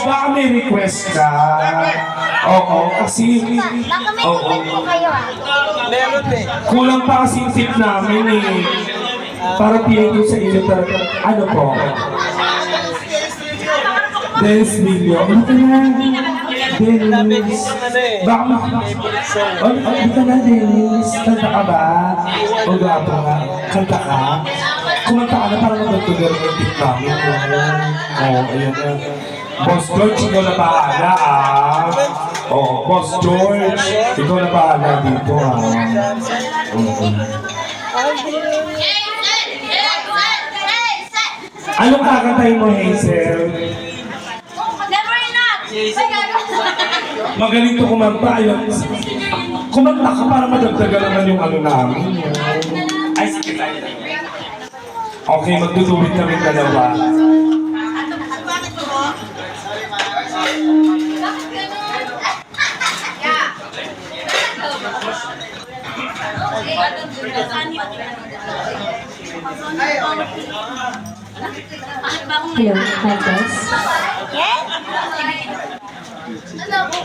baka may request ka. Oo, kasi... Baka may ticket po kayo ah. Meron eh. Kulang pa kasi yung tip namin eh. Para piyay ko sa inyo talaga. Ano po? Dennis Villo. Ano ka na? Dennis. Baka ano ka na, Dennis? Kanta ka ba? O gapo nga. Kanta ka? Kumanta ka na para magtutugar ng tip namin. Oo, ayan na. Boss George, ikaw na bahala ah. Oo, Boss George, ikaw na bahala dito ah. Anong kakantahin mo, Hazel? Never enough! Magaling to kumanta. Ayun. Kumanta ka para madagdagan naman yung ano namin. Ay, sige tayo. Okay, magtutubig kami dalawa. Hello, hi guys. Yes? Ano po?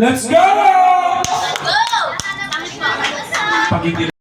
Let's go! Go! Pag hindi